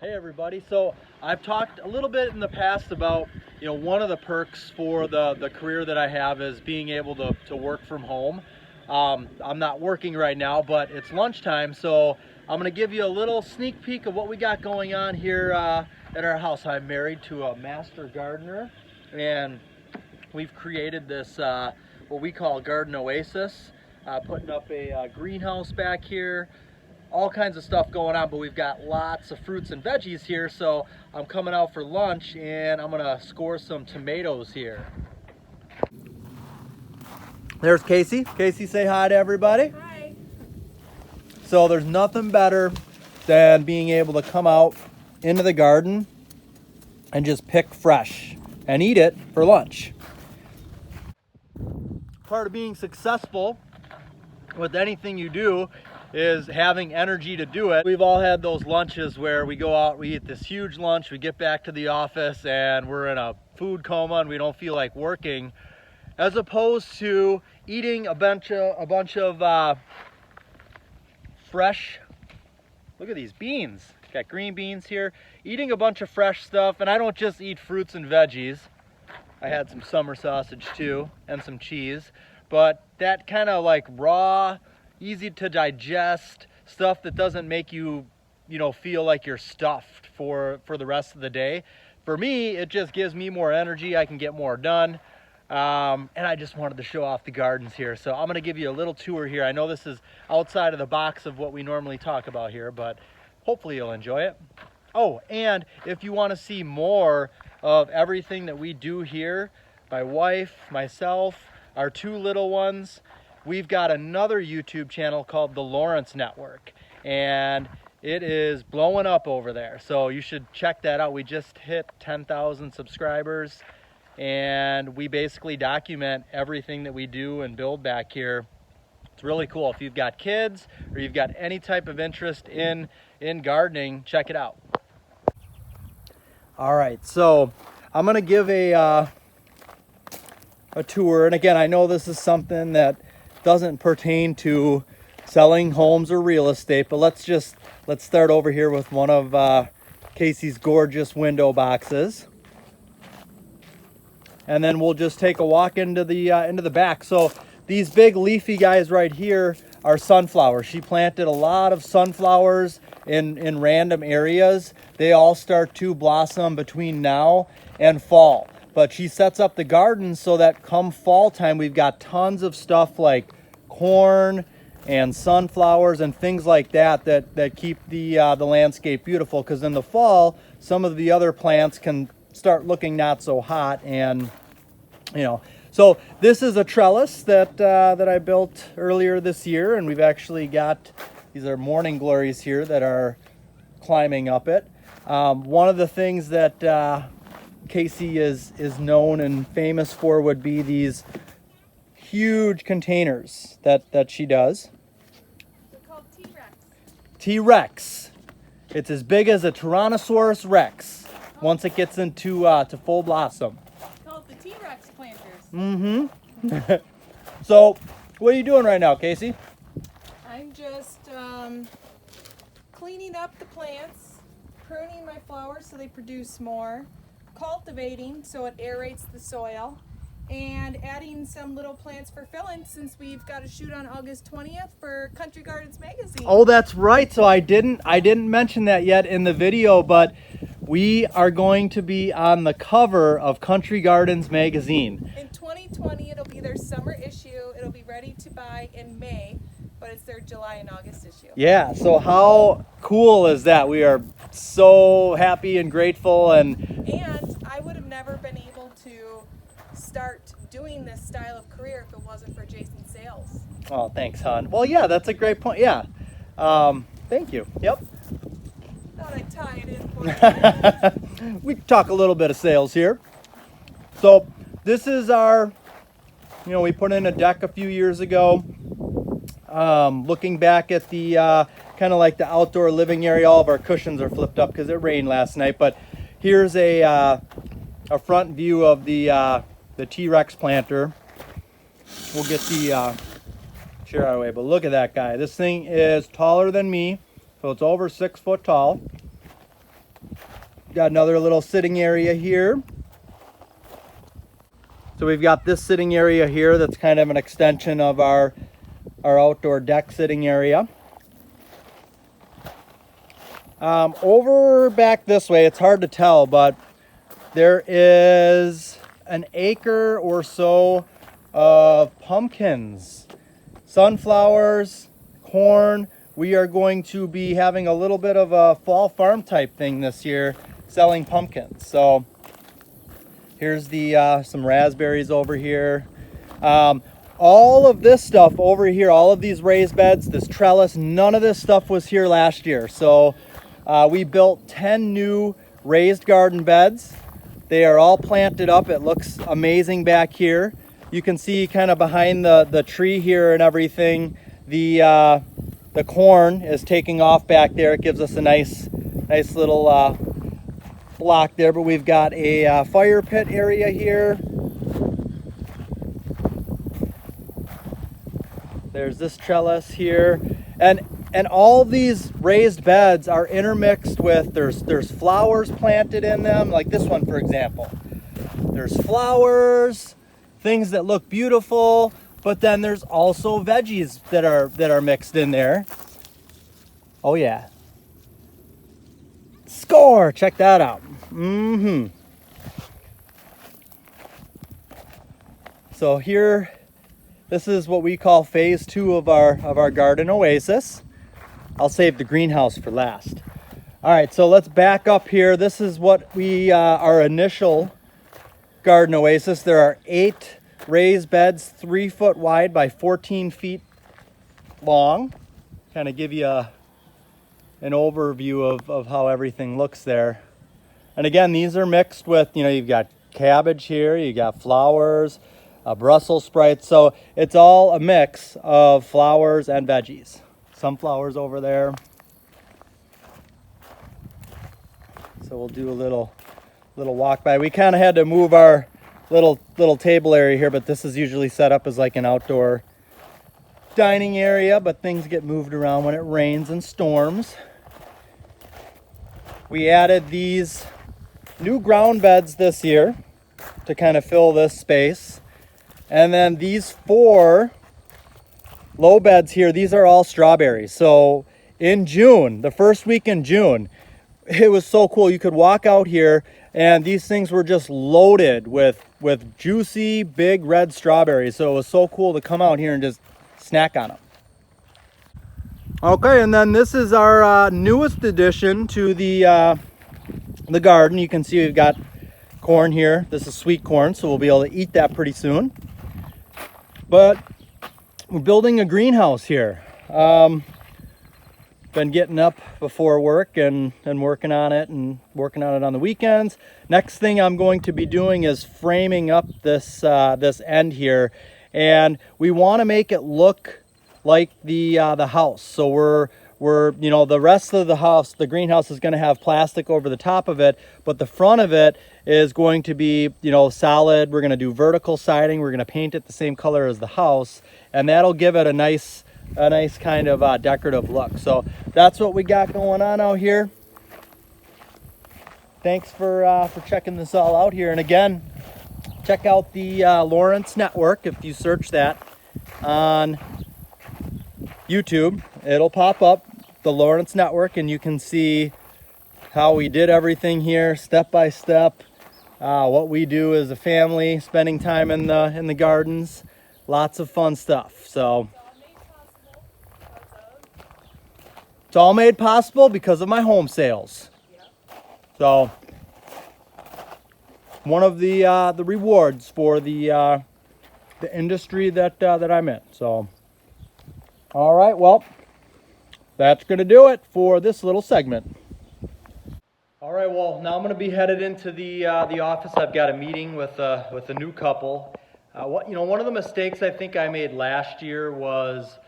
Hey everybody. So I've talked a little bit in the past about, one of the perks for the career that I have is being able to work from home. I'm not working right now, but it's lunchtime, so I'm going to give you a little sneak peek of what we got going on here at our house. I'm married to a master gardener, and we've created this what we call garden oasis, putting up a greenhouse back here, all kinds of stuff going on, but we've got lots of fruits and veggies here. So I'm coming out for lunch and I'm gonna score some tomatoes here. There's Casey. Casey, say hi to everybody. Hi. So there's nothing better than being able to come out into the garden and just pick fresh and eat it for lunch. Part of being successful with anything you do is having energy to do it. We've all had those lunches where we go out, we eat this huge lunch, we get back to the office and we're in a food coma and we don't feel like working, as opposed to eating a bunch of fresh, look at these beans, got green beans here, eating a bunch of fresh stuff. And I don't just eat fruits and veggies, I had some summer sausage too and some cheese, but that kind of like raw, easy to digest stuff that doesn't make you, feel like you're stuffed for the rest of the day. For me, it just gives me more energy. I can get more done. And I just wanted to show off the gardens here. So I'm going to give you a little tour here. I know this is outside of the box of what we normally talk about here, but hopefully you'll enjoy it. Oh, and if you want to see more of everything that we do here, my wife, myself, our two little ones, we've got another YouTube channel called The Lawrence Network, and it is blowing up over there. So you should check that out. We just hit 10,000 subscribers, and we basically document everything that we do and build back here. It's really cool. If you've got kids or you've got any type of interest in gardening, check it out. All right, so I'm gonna give a tour, and again, I know this is something that doesn't pertain to selling homes or real estate, but let's start over here with one of Casey's gorgeous window boxes, and then we'll just take a walk into the back. So these big leafy guys right here are sunflowers. She planted a lot of sunflowers in random areas. They all start to blossom between now and fall. But she sets up the garden so that come fall time, we've got tons of stuff like corn and sunflowers and things like that keep the landscape beautiful. Because in the fall, some of the other plants can start looking not so hot, and So this is a trellis that I built earlier this year, and we've actually got, these are morning glories here that are climbing up it. One of the things that Casey is known and famous for would be these huge containers that she does. They're called T-Rex. T-Rex. It's as big as a Tyrannosaurus Rex once it gets into to full blossom. Called the T-Rex planters. Mm-hmm. So, what are you doing right now, Casey? I'm just cleaning up the plants, pruning my flowers so they produce more, cultivating so it aerates the soil, and adding some little plants for filling since we've got a shoot on August 20th for Country Gardens Magazine. Oh, that's right. So I didn't mention that yet in the video, but we are going to be on the cover of Country Gardens Magazine. In 2020, it'll be their summer issue. It'll be ready to buy in May, but it's their July and August issue. Yeah, so how cool is that? We are so happy and grateful, and I would have never been able to start doing this style of career if it wasn't for Jason Sales. oh, thanks, hon. Well, yeah, that's a great point. Yeah. Thank you. Yep. Thought I'd tie it in for you. We can talk a little bit of sales here. So this is our, we put in a deck a few years ago. Looking back at the kind of like the outdoor living area, all of our cushions are flipped up because it rained last night. But here's a front view of the T-Rex planter. We'll get the chair out of the way, but look at that guy. This thing is taller than me, so it's over 6 foot tall. Got another little sitting area here. So we've got this sitting area here that's kind of an extension of our outdoor deck sitting area. Over back this way, it's hard to tell, but there is an acre or so of pumpkins, sunflowers, corn. We are going to be having a little bit of a fall farm type thing this year, selling pumpkins. So here's the some raspberries over here. All of this stuff over here, all of these raised beds, this trellis, none of this stuff was here last year. So we built 10 new raised garden beds. They are all planted up. It looks amazing back here. You can see kind of behind the tree here and everything, the corn is taking off back there. It gives us a nice little block there, but we've got a fire pit area here. There's this trellis here, and all these raised beds are intermixed with, there's flowers planted in them, like this one for example. There's flowers, things that look beautiful, but then there's also veggies that are mixed in there. Oh yeah. Score! Check that out. So here, this is what we call phase 2 of our garden oasis. I'll save the greenhouse for last. All right, so let's back up here. This is what our initial garden oasis. There are 8 raised beds, 3 foot wide by 14 feet long. Kind of give you an overview of how everything looks there. And again, these are mixed with, you've got cabbage here, you got flowers, Brussels sprouts. So it's all a mix of flowers and veggies. Sunflowers over there. So we'll do a little walk by. We kind of had to move our little table area here, but this is usually set up as like an outdoor dining area, but things get moved around when it rains and storms. We added these new ground beds this year to kind of fill this space. And then these 4 low beds here, these are all strawberries. So in June, the first week in June, it was so cool. You could walk out here and these things were just loaded with juicy, big red strawberries. So it was so cool to come out here and just snack on them. Okay, and then this is our newest addition to the garden. You can see we've got corn here. This is sweet corn, so we'll be able to eat that pretty soon. But we're building a greenhouse here. Been getting up before work and working on it on the weekends. Next thing I'm going to be doing is framing up this end here, and we want to make it look like the house. So we're the rest of the house, the greenhouse is going to have plastic over the top of it, but the front of it is going to be solid. We're going to do vertical siding. We're going to paint it the same color as the house, and that'll give it a nice kind of decorative look. So that's what we got going on out here. Thanks for checking this all out here. And again, check out the Lawrence Network. If you search that on YouTube, it'll pop up, the Lawrence Network, and you can see how we did everything here step by step. What we do as a family, spending time in the gardens, lots of fun stuff. So it's all made possible because of my home sales. So one of the rewards for the industry that I'm in. So all right, well, that's going to do it for this little segment. All right, well, now I'm going to be headed into the office. I've got a meeting with a new couple. One of the mistakes I think I made last year was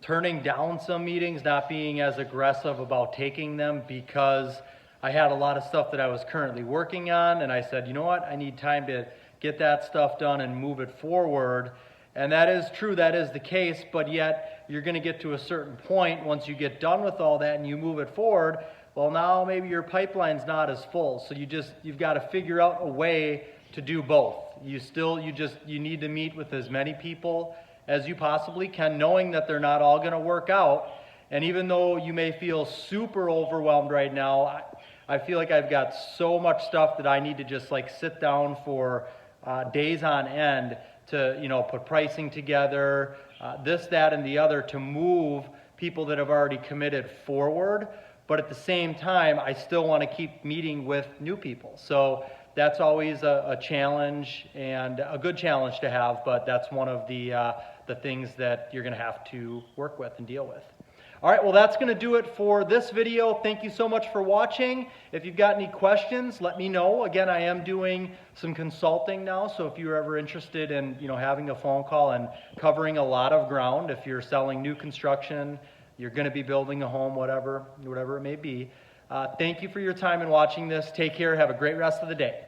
turning down some meetings, not being as aggressive about taking them because I had a lot of stuff that I was currently working on, and I said, you know what, I need time to get that stuff done and move it forward. And that is true, that is the case, but yet you're going to get to a certain point once you get done with all that and you move it forward Well, now maybe your pipeline's not as full, so you've got to figure out a way to do both. You need to meet with as many people as you possibly can, knowing that they're not all going to work out. And even though you may feel super overwhelmed right now, I feel like I've got so much stuff that I need to just like sit down for days on end to put pricing together, this, that, and the other, to move people that have already committed forward. But at the same time, I still want to keep meeting with new people. So that's always a challenge, and a good challenge to have, but that's one of the things that you're going to have to work with and deal with. All right, well, that's going to do it for this video. Thank you so much for watching. If you've got any questions, let me know. Again, I am doing some consulting now, so if you're ever interested in having a phone call and covering a lot of ground, if you're selling new construction, you're going to be building a home, whatever it may be. Thank you for your time in watching this. Take care. Have a great rest of the day.